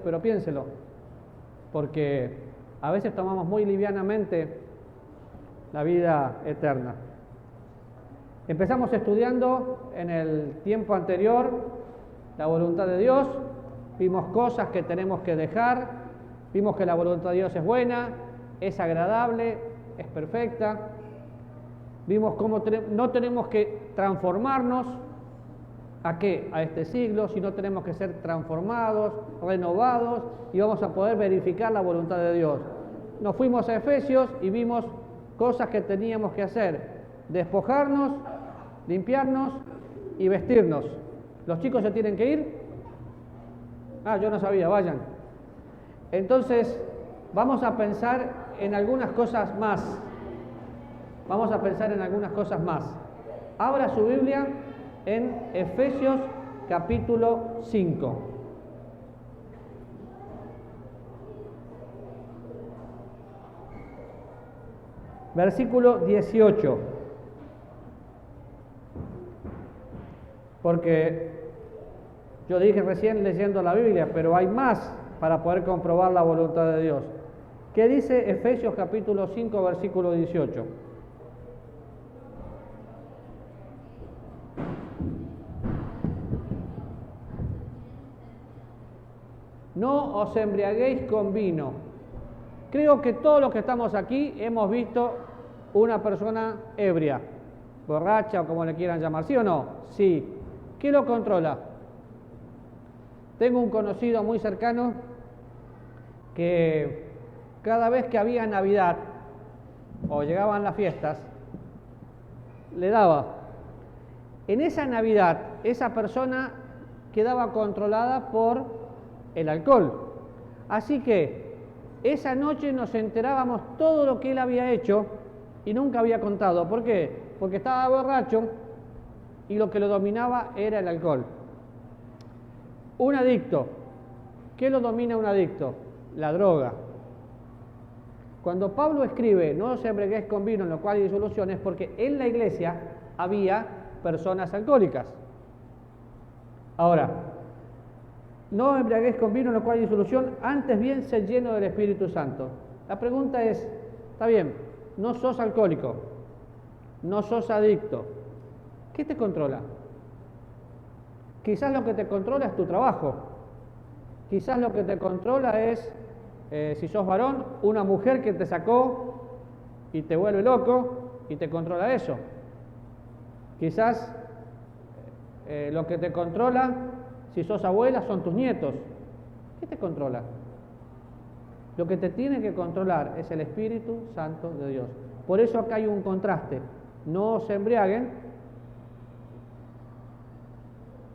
pero piénselo, porque a veces tomamos muy livianamente la vida eterna. Empezamos estudiando en el tiempo anterior la voluntad de Dios, vimos cosas que tenemos que dejar, vimos que la voluntad de Dios es buena, es agradable, es perfecta. Vimos cómo no tenemos que transformarnos ¿a qué? A este siglo, sino tenemos que ser transformados, renovados y vamos a poder verificar la voluntad de Dios. Nos fuimos a Efesios y vimos cosas que teníamos que hacer: despojarnos, limpiarnos y vestirnos. ¿Los chicos se tienen que ir? Yo no sabía, vayan. Entonces, vamos a pensar en algunas cosas más. Abra su Biblia en Efesios capítulo 5. Versículo 18. Porque yo dije recién leyendo la Biblia, pero hay más para poder comprobar la voluntad de Dios. ¿Qué dice Efesios capítulo 5, versículo 18? No os embriaguéis con vino. Creo que todos los que estamos aquí hemos visto una persona ebria, borracha o como le quieran llamar, ¿sí o no? Sí. ¿Qué lo controla? Tengo un conocido muy cercano que cada vez que había Navidad o llegaban las fiestas, le daba. En esa Navidad, esa persona quedaba controlada por el alcohol. Así que esa noche nos enterábamos todo lo que él había hecho y nunca había contado. ¿Por qué? Porque estaba borracho y lo que lo dominaba era el alcohol. Un adicto. ¿Qué lo domina un adicto? La droga. Cuando Pablo escribe, no os embriaguéis con vino, en lo cual hay disolución, es porque en la iglesia había personas alcohólicas. Ahora, no os embriaguéis con vino, en lo cual hay disolución, antes bien sed lleno del Espíritu Santo. La pregunta es, está bien, no sos alcohólico, no sos adicto, ¿qué te controla? Quizás lo que te controla es tu trabajo, quizás lo que te controla es, si sos varón, una mujer que te sacó y te vuelve loco y te controla eso. Quizás lo que te controla, si sos abuela, son tus nietos. ¿Qué te controla? Lo que te tiene que controlar es el Espíritu Santo de Dios. Por eso acá hay un contraste. No se embriaguen,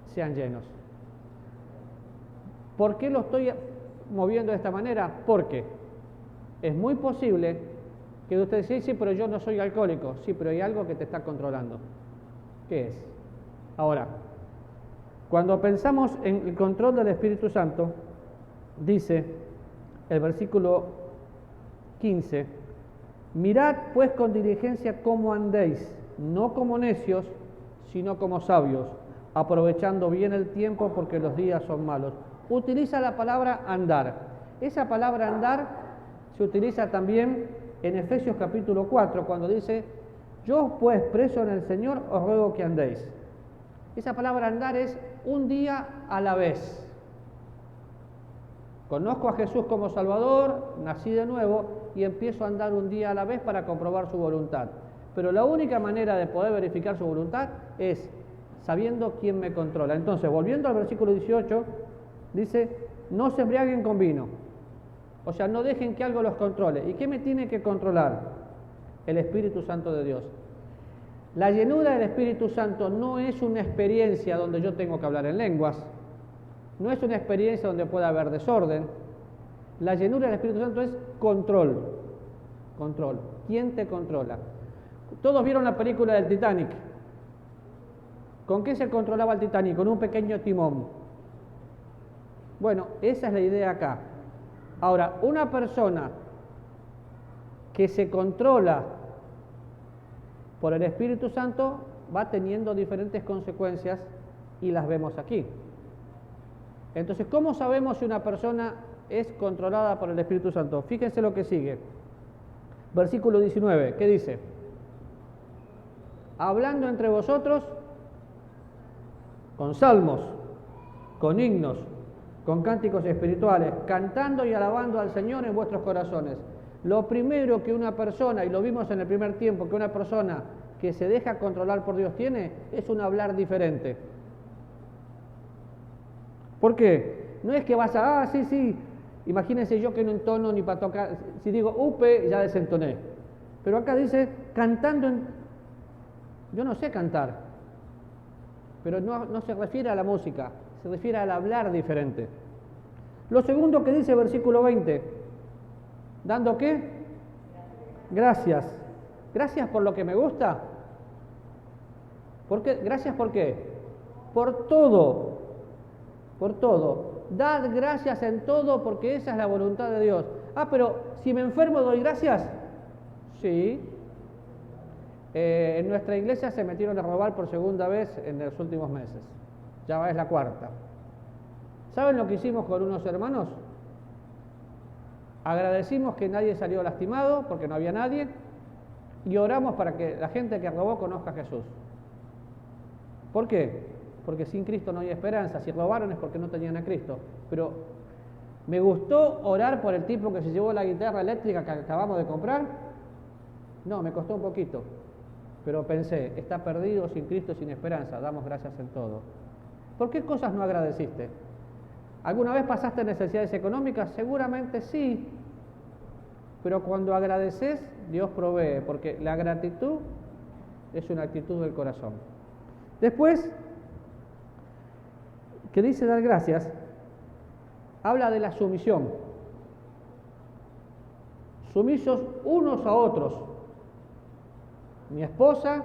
sean llenos. ¿Por qué lo estoy moviendo de esta manera? Porque es muy posible que usted diga, sí, pero yo no soy alcohólico. Sí, pero hay algo que te está controlando. ¿Qué es? Ahora, cuando pensamos en el control del Espíritu Santo, dice el versículo 15, mirad pues con diligencia cómo andéis, no como necios, sino como sabios, aprovechando bien el tiempo porque los días son malos. Utiliza la palabra andar. Esa palabra andar se utiliza también en Efesios capítulo 4, cuando dice, yo pues preso en el Señor os ruego que andéis. Esa palabra andar es un día a la vez. Conozco a Jesús como Salvador, nací de nuevo y empiezo a andar un día a la vez para comprobar su voluntad. Pero la única manera de poder verificar su voluntad es sabiendo quién me controla. Entonces, volviendo al versículo 18, dice, no se embriaguen con vino. O sea, no dejen que algo los controle. ¿Y qué me tiene que controlar? El Espíritu Santo de Dios. La llenura del Espíritu Santo no es una experiencia donde yo tengo que hablar en lenguas, no es una experiencia donde pueda haber desorden. La llenura del Espíritu Santo es control. Control. ¿Quién te controla? Todos vieron la película del Titanic. ¿Con qué se controlaba el Titanic? Con un pequeño timón. Bueno, esa es la idea acá. Ahora, una persona que se controla por el Espíritu Santo va teniendo diferentes consecuencias y las vemos aquí. Entonces, ¿cómo sabemos si una persona es controlada por el Espíritu Santo? Fíjense lo que sigue. Versículo 19, ¿qué dice? Hablando entre vosotros con salmos, con himnos, con cánticos espirituales, cantando y alabando al Señor en vuestros corazones. Lo primero que una persona, y lo vimos en el primer tiempo, que una persona que se deja controlar por Dios tiene, es un hablar diferente. ¿Por qué? No es que vas a, sí, imagínense yo que no entono ni para tocar, si digo upe, ya desentoné. Pero acá dice, cantando yo no sé cantar, pero no se refiere a la música, se refiere al hablar diferente. Lo segundo que dice versículo 20, ¿dando qué? Gracias. Gracias por lo que me gusta. ¿Por qué? Gracias por qué? Por todo. Por todo. Dad gracias en todo porque esa es la voluntad de Dios. Pero si me enfermo, ¿doy gracias? Sí. En nuestra iglesia se metieron a robar por segunda vez en los últimos meses. Ya es la cuarta. ¿Saben lo que hicimos con unos hermanos? Agradecimos que nadie salió lastimado, porque no había nadie, y oramos para que la gente que robó conozca a Jesús. ¿Por qué? Porque sin Cristo no hay esperanza. Si robaron es porque no tenían a Cristo. Pero me gustó orar por el tipo que se llevó la guitarra eléctrica que acabamos de comprar. No, me costó un poquito. Pero pensé, está perdido sin Cristo, sin esperanza. Damos gracias en todo. ¿Por qué cosas no agradeciste? ¿Alguna vez pasaste necesidades económicas? Seguramente sí. Pero cuando agradeces, Dios provee, porque la gratitud es una actitud del corazón. Después, que dice dar gracias, habla de la sumisión. Sumisos unos a otros. Mi esposa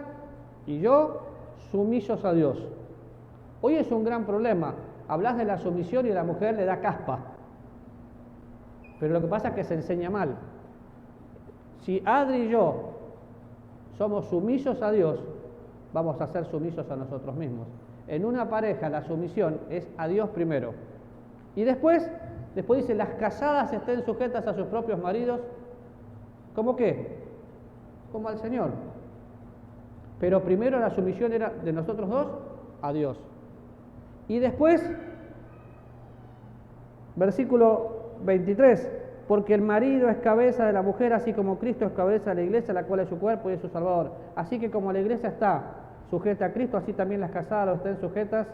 y yo, sumisos a Dios. Hoy es un gran problema. Hablas de la sumisión y a la mujer le da caspa. Pero lo que pasa es que se enseña mal. Si Adri y yo somos sumisos a Dios, vamos a ser sumisos a nosotros mismos. En una pareja la sumisión es a Dios primero. Y después dice, las casadas estén sujetas a sus propios maridos. ¿Cómo qué? Como al Señor. Pero primero la sumisión era de nosotros dos a Dios. Y después, versículo 23, porque el marido es cabeza de la mujer, así como Cristo es cabeza de la iglesia, la cual es su cuerpo y es su Salvador. Así que como la iglesia está sujeta a Cristo, así también las casadas lo estén sujetas,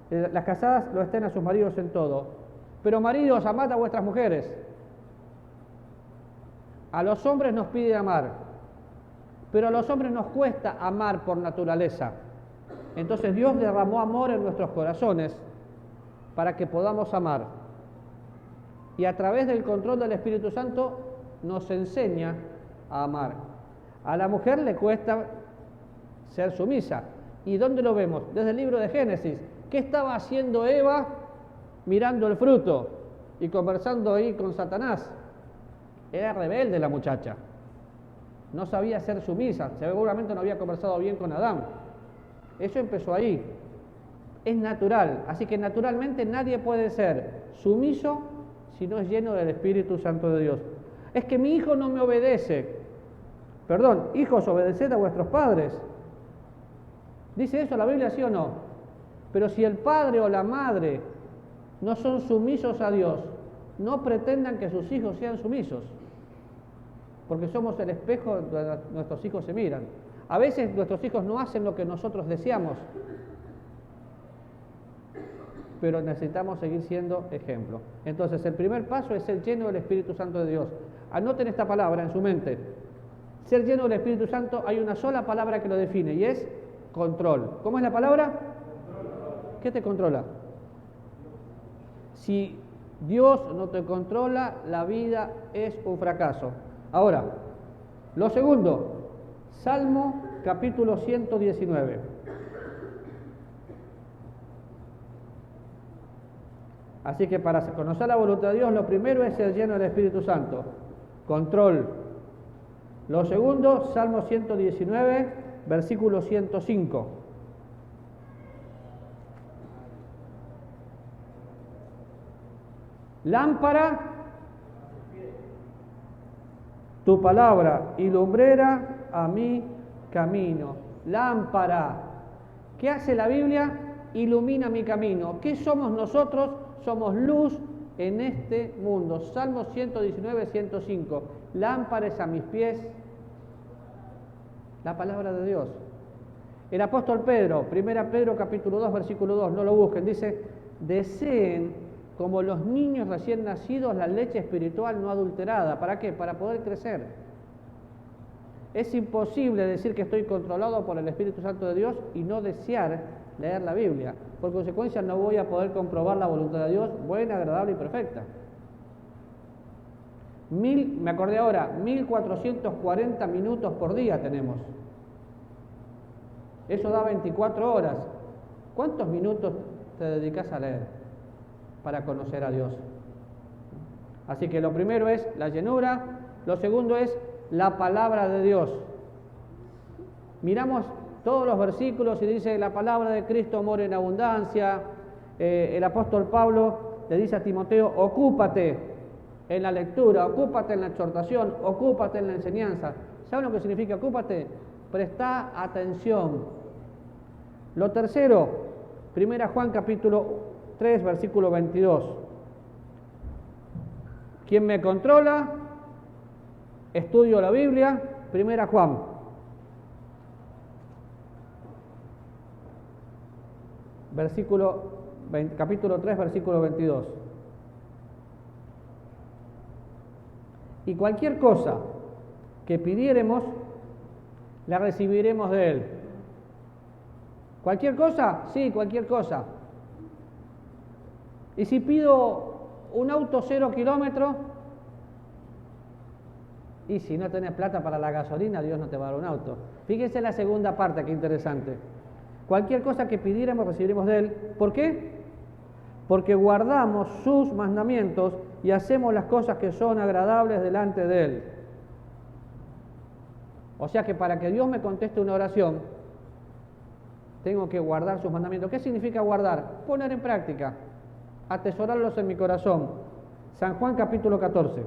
las casadas lo estén a sus maridos en todo. Pero maridos, amad a vuestras mujeres. A los hombres nos pide amar, pero a los hombres nos cuesta amar por naturaleza. Entonces Dios derramó amor en nuestros corazones para que podamos amar. Y a través del control del Espíritu Santo nos enseña a amar. A la mujer le cuesta ser sumisa. ¿Y dónde lo vemos? Desde el libro de Génesis. ¿Qué estaba haciendo Eva mirando el fruto y conversando ahí con Satanás? Era rebelde la muchacha. No sabía ser sumisa. Seguramente no había conversado bien con Adán. Eso empezó ahí. Es natural. Así que naturalmente nadie puede ser sumiso si no es lleno del Espíritu Santo de Dios. Es que mi hijo no me obedece. Perdón, hijos, obedeced a vuestros padres. ¿Dice eso la Biblia, sí o no? Pero si el padre o la madre no son sumisos a Dios, no pretendan que sus hijos sean sumisos. Porque somos el espejo donde nuestros hijos se miran. A veces nuestros hijos no hacen lo que nosotros deseamos, pero necesitamos seguir siendo ejemplo. Entonces, el primer paso es ser lleno del Espíritu Santo de Dios. Anoten esta palabra en su mente. Ser lleno del Espíritu Santo, hay una sola palabra que lo define y es control. ¿Cómo es la palabra? ¿Qué te controla? Si Dios no te controla, la vida es un fracaso. Ahora, lo segundo, Salmo capítulo 119. Así que para conocer la voluntad de Dios, lo primero es ser lleno del Espíritu Santo. Control. Lo segundo, Salmo 119, versículo 105. Lámpara, tu palabra, y lumbrera a mi camino. Lámpara. ¿Qué hace la Biblia? Ilumina mi camino. ¿Qué somos nosotros? Somos luz en este mundo. Salmo 119, 105. Lámparas a mis pies, la palabra de Dios. El apóstol Pedro, 1 Pedro capítulo 2, versículo 2, no lo busquen, dice: deseen como los niños recién nacidos la leche espiritual no adulterada. ¿Para qué? Para poder crecer. Es imposible decir que estoy controlado por el Espíritu Santo de Dios y no desear leer la Biblia. Por consecuencia no voy a poder comprobar la voluntad de Dios buena, agradable y perfecta. Me acordé ahora, 1440 minutos por día tenemos. Eso da 24 horas. ¿Cuántos minutos te dedicas a leer para conocer a Dios? Así que lo primero es la llenura, lo segundo es la palabra de Dios. Miramos todos los versículos y dice: la palabra de Cristo mora en abundancia. El apóstol Pablo le dice a Timoteo: ocúpate en la lectura, ocúpate en la exhortación, ocúpate en la enseñanza. ¿Saben lo que significa ocúpate? Presta atención. Lo tercero, 1 Juan capítulo 3, versículo 22. ¿Quién me controla? Estudio la Biblia. 1 Juan. Capítulo 3, versículo 22. Y cualquier cosa que pidiéremos, la recibiremos de Él. ¿Cualquier cosa? Sí, cualquier cosa. Y si pido un auto 0 kilómetros, y si no tenés plata para la gasolina, Dios no te va a dar un auto. Fíjense la segunda parte, qué interesante. Cualquier cosa que pidiéramos, recibiremos de Él. ¿Por qué? Porque guardamos sus mandamientos y hacemos las cosas que son agradables delante de Él. O sea que para que Dios me conteste una oración, tengo que guardar sus mandamientos. ¿Qué significa guardar? Poner en práctica, atesorarlos en mi corazón. San Juan capítulo 14.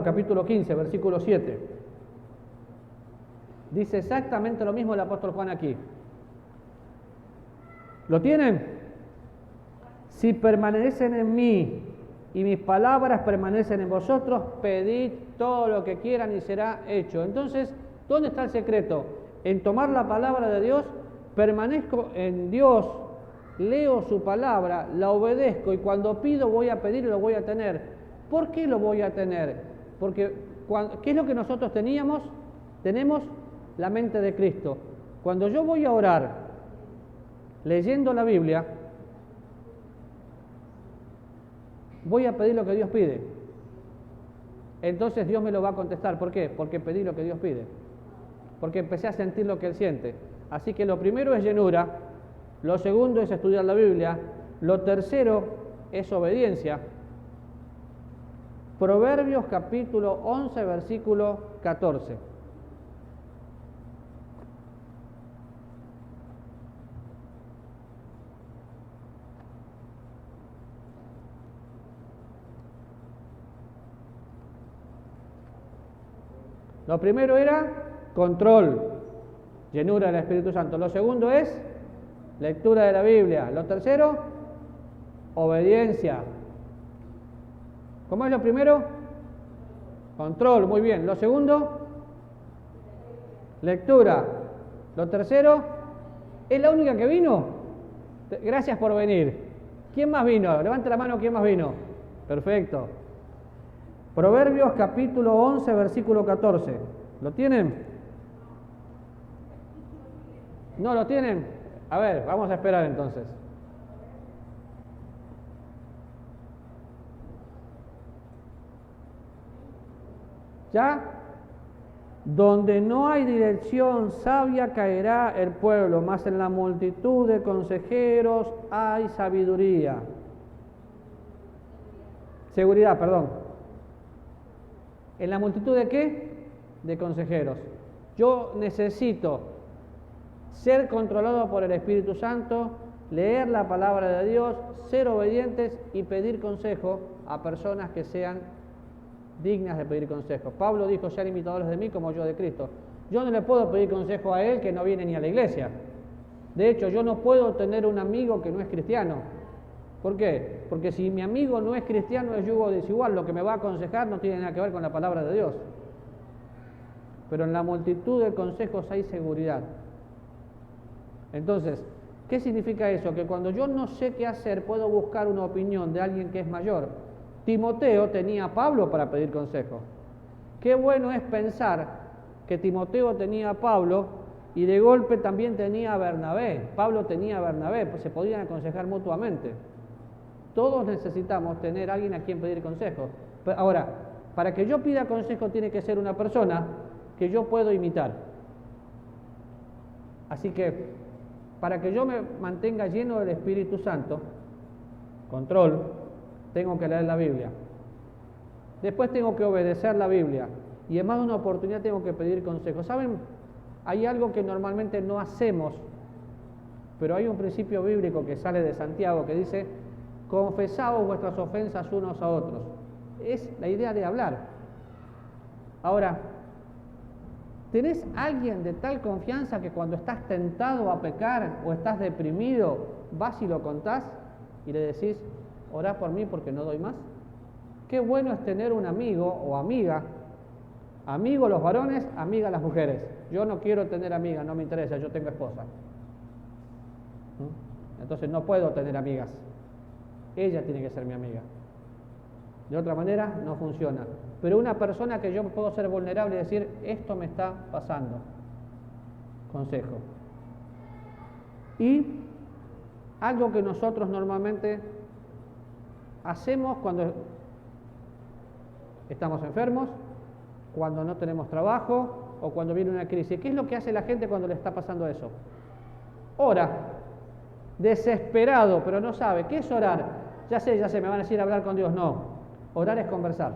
Capítulo 15, versículo 7. Dice exactamente lo mismo el apóstol Juan aquí. ¿Lo tienen? Si permanecen en mí y mis palabras permanecen en vosotros, pedid todo lo que quieran y será hecho. Entonces, ¿dónde está el secreto? En tomar la palabra de Dios, permanezco en Dios, leo su palabra, la obedezco y cuando pido voy a pedir y lo voy a tener. ¿Por qué lo voy a tener? Porque, ¿qué es lo que nosotros teníamos? Tenemos la mente de Cristo. Cuando yo voy a orar, leyendo la Biblia, voy a pedir lo que Dios pide. Entonces Dios me lo va a contestar. ¿Por qué? Porque pedí lo que Dios pide. Porque empecé a sentir lo que Él siente. Así que lo primero es llenura, lo segundo es estudiar la Biblia, lo tercero es obediencia. Proverbios capítulo 11, versículo 14. Lo primero era control, llenura del Espíritu Santo. Lo segundo es lectura de la Biblia. Lo tercero, obediencia. ¿Cómo es lo primero? Control, muy bien. Lo segundo, lectura. Lo tercero, ¿es la única que vino? Gracias por venir. ¿Quién más vino? Levante la mano, ¿quién más vino? Perfecto. Proverbios capítulo 11, versículo 14. ¿Lo tienen? ¿No lo tienen? A ver, vamos a esperar entonces. ¿Ya? Donde no hay dirección sabia caerá el pueblo, mas en la multitud de consejeros hay sabiduría. Seguridad, perdón. ¿En la multitud de qué? De consejeros. Yo necesito ser controlado por el Espíritu Santo, leer la palabra de Dios, ser obedientes y pedir consejo a personas que sean dignas de pedir consejo. Pablo dijo, sean imitadores de mí como yo de Cristo. Yo no le puedo pedir consejo a él que no viene ni a la iglesia. De hecho, yo no puedo tener un amigo que no es cristiano. ¿Por qué? Porque si mi amigo no es cristiano es yugo desigual, lo que me va a aconsejar no tiene nada que ver con la palabra de Dios. Pero en la multitud de consejos hay seguridad. Entonces, ¿qué significa eso? Que cuando yo no sé qué hacer, puedo buscar una opinión de alguien que es mayor. Timoteo tenía a Pablo para pedir consejo. Qué bueno es pensar que Timoteo tenía a Pablo y de golpe también tenía a Bernabé. Pablo tenía a Bernabé, pues se podían aconsejar mutuamente. Todos necesitamos tener a alguien a quien pedir consejo. Ahora, para que yo pida consejo tiene que ser una persona que yo puedo imitar. Así que, para que yo me mantenga lleno del Espíritu Santo, control, tengo que leer la Biblia. Después tengo que obedecer la Biblia. Y en más de una oportunidad tengo que pedir consejo. ¿Saben? Hay algo que normalmente no hacemos, pero hay un principio bíblico que sale de Santiago que dice, confesaos vuestras ofensas unos a otros. Es la idea de hablar. Ahora, ¿tenés alguien de tal confianza que cuando estás tentado a pecar o estás deprimido, vas y lo contás y le decís, orá por mí porque no doy más? Qué bueno es tener un amigo o amiga, amigo los varones, amiga las mujeres. Yo no quiero tener amigas, no me interesa, yo tengo esposa. Entonces no puedo tener amigas. Ella tiene que ser mi amiga. De otra manera no funciona. Pero una persona que yo puedo ser vulnerable y decir, esto me está pasando. Consejo. Y algo que nosotros normalmente hacemos cuando estamos enfermos, cuando no tenemos trabajo o cuando viene una crisis. ¿Qué es lo que hace la gente cuando le está pasando eso? Ora, desesperado, pero no sabe. ¿Qué es orar? Ya sé, me van a decir hablar con Dios. No, orar es conversar.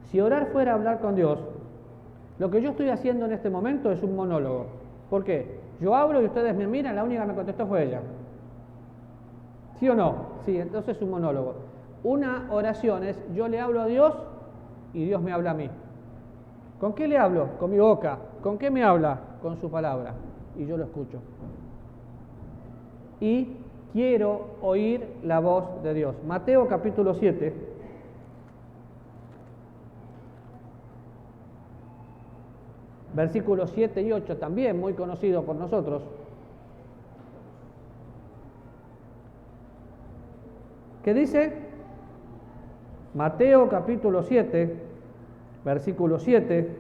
Si orar fuera hablar con Dios, lo que yo estoy haciendo en este momento es un monólogo. ¿Por qué? Yo hablo y ustedes me miran, la única que me contestó fue ella. ¿Sí o no? Sí, entonces es un monólogo. Una oración es, yo le hablo a Dios y Dios me habla a mí. ¿Con qué le hablo? Con mi boca. ¿Con qué me habla? Con su palabra. Y yo lo escucho. Y quiero oír la voz de Dios. Mateo capítulo 7. Versículos 7 y 8, también muy conocido por nosotros. ¿Qué dice? Mateo capítulo 7, versículo 7.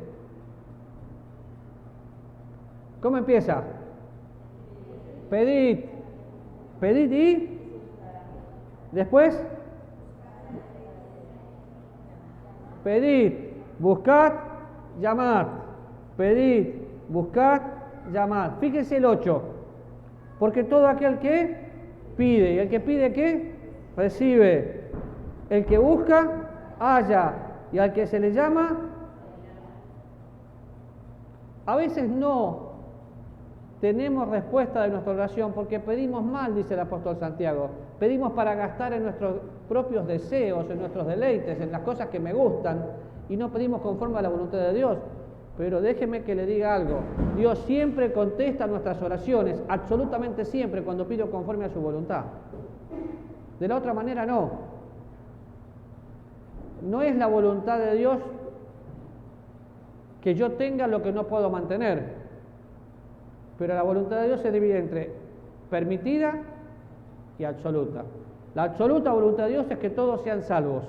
¿Cómo empieza? Pedid. Pedid y después pedid, buscad, llamad. Pedid, buscad, llamad. Fíjense el 8. Porque todo aquel que pide, y el que pide ¿qué? Recibe. El que busca, halla. Y al que se le llama, a veces no tenemos respuesta de nuestra oración porque pedimos mal, dice el apóstol Santiago. Pedimos para gastar en nuestros propios deseos, en nuestros deleites, en las cosas que me gustan, y no pedimos conforme a la voluntad de Dios. Pero déjeme que le diga algo. Dios siempre contesta nuestras oraciones, absolutamente siempre, cuando pido conforme a su voluntad. De la otra manera no. No es la voluntad de Dios que yo tenga lo que no puedo mantener. Pero la voluntad de Dios se divide entre permitida y absoluta. La absoluta voluntad de Dios es que todos sean salvos.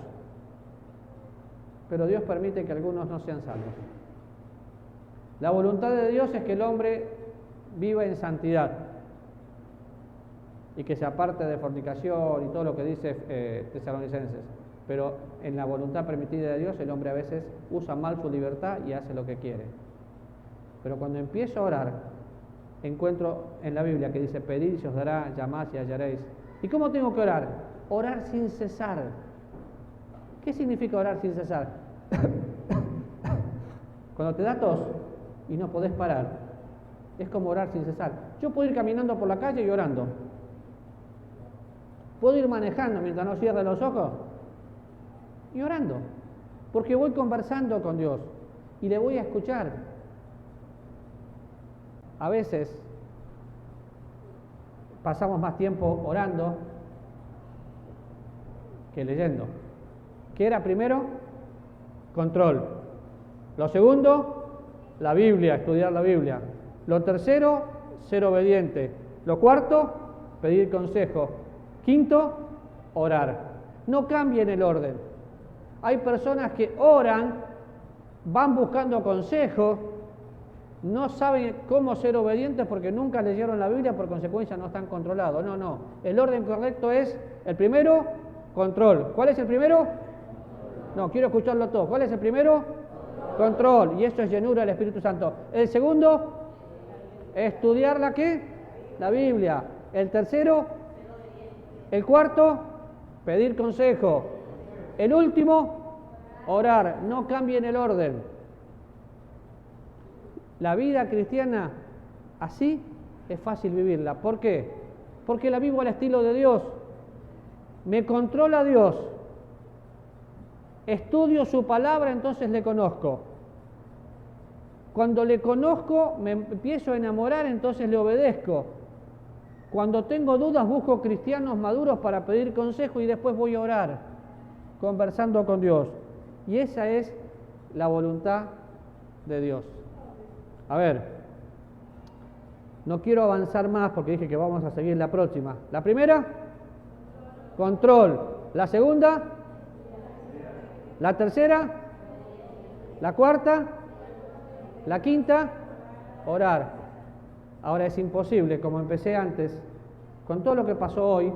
Pero Dios permite que algunos no sean salvos. La voluntad de Dios es que el hombre viva en santidad y que se aparte de fornicación y todo lo que dice Tesalonicenses. Pero en la voluntad permitida de Dios el hombre a veces usa mal su libertad y hace lo que quiere. Pero cuando empiezo a orar, encuentro en la Biblia que dice, pedid y se os dará, llamad y hallaréis. ¿Y cómo tengo que orar? Orar sin cesar. ¿Qué significa orar sin cesar? Cuando te da tos y no podés parar, Es como orar sin cesar. Yo puedo ir caminando por la calle y orando. Puedo ir manejando mientras no cierre los ojos y orando. Porque voy conversando con Dios y le voy a escuchar. A veces pasamos más tiempo orando que leyendo. ¿Qué era primero? Control. Lo segundo, la Biblia, estudiar la Biblia. Lo tercero, ser obediente. Lo cuarto, pedir consejo. Quinto, orar. No cambien el orden. Hay personas que oran, van buscando consejo, no saben cómo ser obedientes porque nunca leyeron la Biblia, por consecuencia no están controlados. No. El orden correcto es, el primero, control. ¿Cuál es el primero? No, quiero escucharlo todo. ¿Cuál es el primero? Control. Y eso es llenura del Espíritu Santo. El segundo, estudiar la ¿qué? La Biblia. El tercero, el cuarto, pedir consejo. El último, orar. No cambien el orden. La vida cristiana, así es fácil vivirla. ¿Por qué? Porque la vivo al estilo de Dios. Me controla Dios. Estudio su palabra, entonces le conozco. Cuando le conozco, me empiezo a enamorar, entonces le obedezco. Cuando tengo dudas, busco cristianos maduros para pedir consejo y después voy a orar, conversando con Dios. Y esa es la voluntad de Dios. A ver, no quiero avanzar más porque dije que vamos a seguir la próxima. La primera, control. La segunda, la tercera, la cuarta, la quinta, orar. Ahora es imposible, como empecé antes, con todo lo que pasó hoy,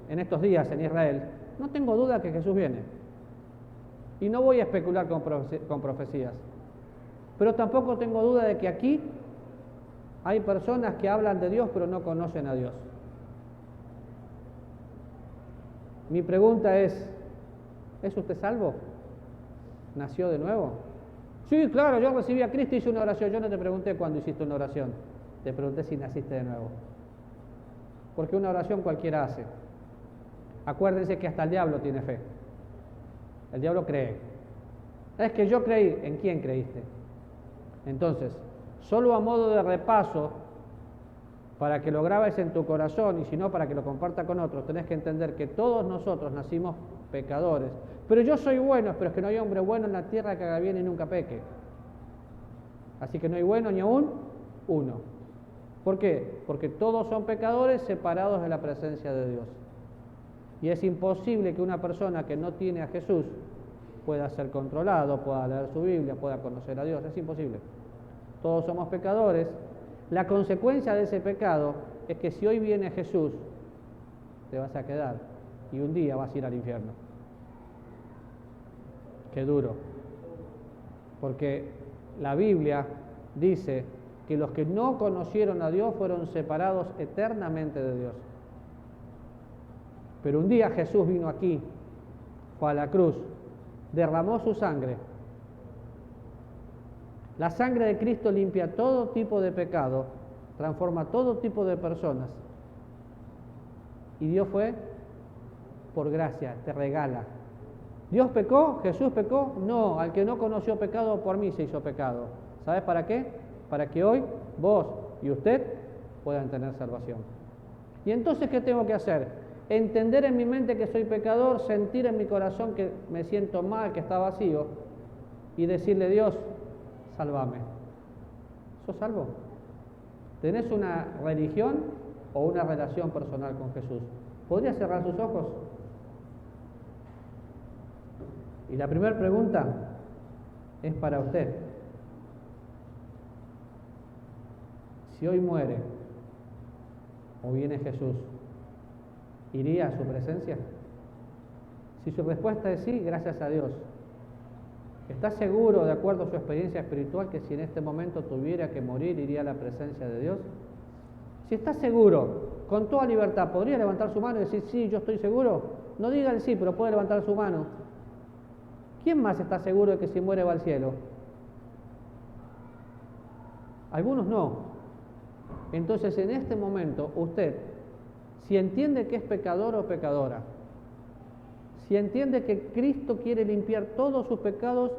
en estos días en Israel, no tengo duda que Jesús viene. Y no voy a especular con profecías. Pero tampoco tengo duda de que aquí hay personas que hablan de Dios pero no conocen a Dios. Mi pregunta ¿es usted salvo? ¿Nació de nuevo? Sí, claro, yo recibí a Cristo y hice una oración. Yo no te pregunté cuándo hiciste una oración, te pregunté si naciste de nuevo. Porque una oración cualquiera hace. Acuérdense que hasta el diablo tiene fe. El diablo cree. Es que yo creí. ¿En quién creíste? Entonces, solo a modo de repaso, para que lo grabes en tu corazón y si no para que lo compartas con otros, tenés que entender que todos nosotros nacimos pecadores. Pero yo soy bueno, pero es que no hay hombre bueno en la tierra que haga bien y nunca peque. Así que no hay bueno ni aún uno. ¿Por qué? Porque todos son pecadores separados de la presencia de Dios. Y es imposible que una persona que no tiene a Jesús pueda ser controlado, pueda leer su Biblia, pueda conocer a Dios. Es imposible. Todos somos pecadores. La consecuencia de ese pecado es que si hoy viene Jesús, te vas a quedar y un día vas a ir al infierno. Qué duro. Porque la Biblia dice que los que no conocieron a Dios fueron separados eternamente de Dios. Pero un día Jesús vino aquí, fue a la cruz, derramó su sangre. La sangre de Cristo limpia todo tipo de pecado, transforma todo tipo de personas. Y Dios fue por gracia, te regala. ¿Dios pecó? ¿Jesús pecó? No, al que no conoció pecado, por mí se hizo pecado. ¿Sabes para qué? Para que hoy vos y usted puedan tener salvación. ¿Y entonces qué tengo que hacer? Entender en mi mente que soy pecador, sentir en mi corazón que me siento mal, que está vacío, y decirle, Dios, sálvame. ¿Sos salvo? ¿Tenés una religión o una relación personal con Jesús? ¿Podría cerrar sus ojos? Y la primera pregunta es para usted. Si hoy muere o viene Jesús, ¿iría a su presencia? Si su respuesta es sí, gracias a Dios. ¿Está seguro, de acuerdo a su experiencia espiritual, que si en este momento tuviera que morir, iría a la presencia de Dios? Si está seguro, con toda libertad, ¿podría levantar su mano y decir, sí, yo estoy seguro? No diga el sí, pero puede levantar su mano. ¿Quién más está seguro de que si muere va al cielo? Algunos no. Entonces, en este momento, usted, si entiende que es pecador o pecadora, si entiende que Cristo quiere limpiar todos sus pecados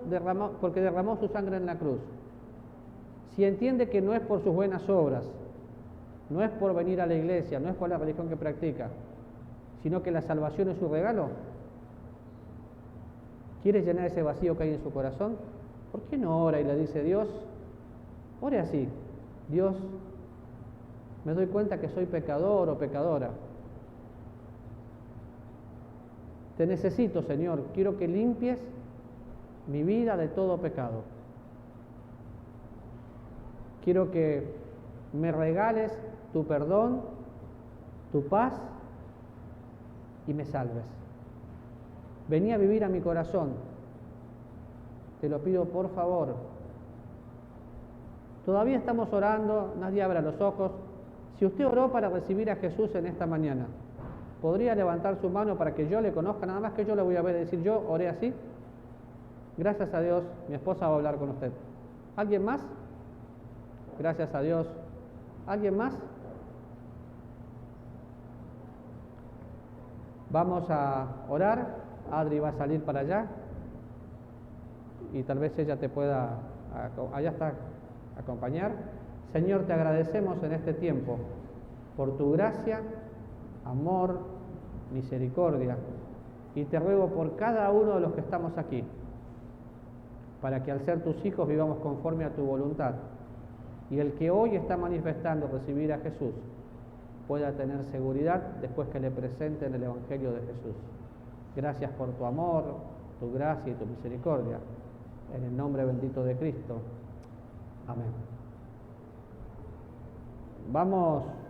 porque derramó su sangre en la cruz, si entiende que no es por sus buenas obras, no es por venir a la iglesia, no es por la religión que practica, sino que la salvación es su regalo, ¿quiere llenar ese vacío que hay en su corazón? ¿Por qué no ora y le dice, Dios, ore así, Dios, me doy cuenta que soy pecador o pecadora. Te necesito, Señor, quiero que limpies mi vida de todo pecado. Quiero que me regales tu perdón, tu paz y me salves. Vení a vivir a mi corazón. Te lo pido por favor. Todavía estamos orando, nadie abra los ojos. Si usted oró para recibir a Jesús en esta mañana, ¿podría levantar su mano para que yo le conozca? Nada más que yo le voy a ver y decir, yo oré así. Gracias a Dios, mi esposa va a hablar con usted. ¿Alguien más? Gracias a Dios. ¿Alguien más? Vamos a orar. Adri va a salir para allá y tal vez ella te pueda, allá está, acompañar. Señor, te agradecemos en este tiempo por tu gracia, amor, misericordia, y te ruego por cada uno de los que estamos aquí, para que al ser tus hijos vivamos conforme a tu voluntad, y el que hoy está manifestando recibir a Jesús pueda tener seguridad después que le presenten el Evangelio de Jesús. Gracias por tu amor, tu gracia y tu misericordia. En el nombre bendito de Cristo. Amén. Vamos